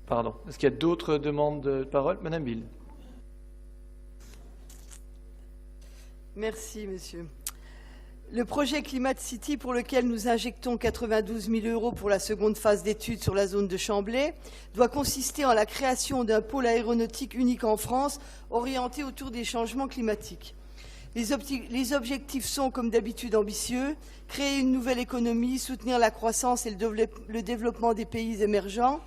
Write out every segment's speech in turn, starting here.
Pardon. Est-ce qu'il y a d'autres demandes de parole? Madame Bill. Merci, monsieur. Le projet Climate City, pour lequel nous injectons 92 000 € pour la seconde phase d'études sur la zone de Chamblay, doit consister en la création d'un pôle aéronautique unique en France, orienté autour des changements climatiques. Les objectifs sont, comme d'habitude, ambitieux: créer une nouvelle économie, soutenir la croissance et le développement des pays émergents,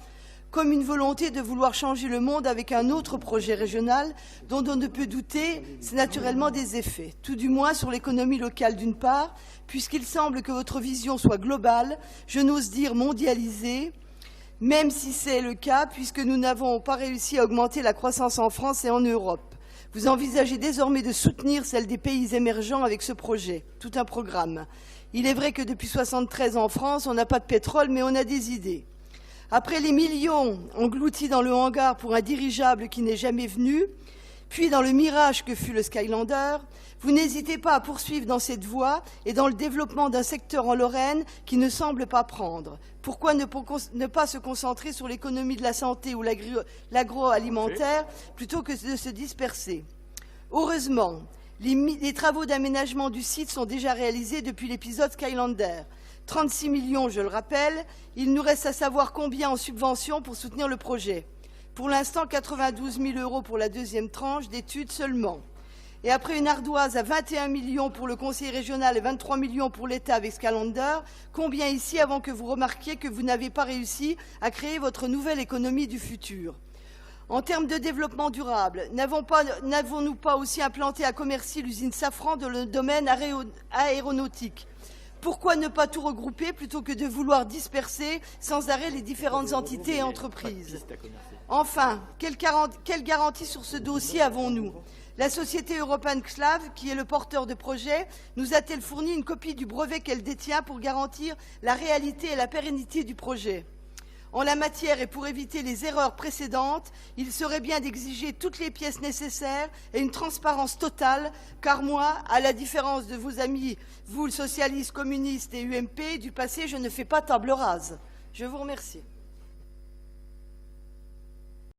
comme une volonté de vouloir changer le monde avec un autre projet régional dont on ne peut douter, c'est naturellement des effets, tout du moins sur l'économie locale d'une part, puisqu'il semble que votre vision soit globale, je n'ose dire mondialisée, même si c'est le cas, puisque nous n'avons pas réussi à augmenter la croissance en France et en Europe. Vous envisagez désormais de soutenir celle des pays émergents avec ce projet, tout un programme. Il est vrai que depuis 1973 en France, on n'a pas de pétrole, mais on a des idées. Après les millions engloutis dans le hangar pour un dirigeable qui n'est jamais venu, puis dans le mirage que fut le Skylander, vous n'hésitez pas à poursuivre dans cette voie et dans le développement d'un secteur en Lorraine qui ne semble pas prendre. Pourquoi ne pas se concentrer sur l'économie de la santé ou l'agroalimentaire plutôt que de se disperser? Heureusement, les travaux d'aménagement du site sont déjà réalisés depuis l'épisode Skylander. 36 millions, je le rappelle. Il nous reste à savoir combien en subventions pour soutenir le projet. Pour l'instant, 92 000 € pour la deuxième tranche d'études seulement. Et après une ardoise à 21 millions pour le conseil régional et 23 millions pour l'État avec Skylander, combien ici avant que vous remarquiez que vous n'avez pas réussi à créer votre nouvelle économie du futur? En termes de développement durable, n'avons-nous pas aussi implanté à Commercy l'usine Safran dans le domaine aéronautique? Pourquoi ne pas tout regrouper plutôt que de vouloir disperser sans arrêt les différentes entités et entreprises? Enfin, quelle garantie sur ce dossier avons-nous? La société European Clav, qui est le porteur de projet, nous a-t-elle fourni une copie du brevet qu'elle détient pour garantir la réalité et la pérennité du projet? En la matière et pour éviter les erreurs précédentes, il serait bien d'exiger toutes les pièces nécessaires et une transparence totale, car moi, à la différence de vos amis, vous, le socialistes, communistes et UMP, du passé, je ne fais pas table rase. Je vous remercie.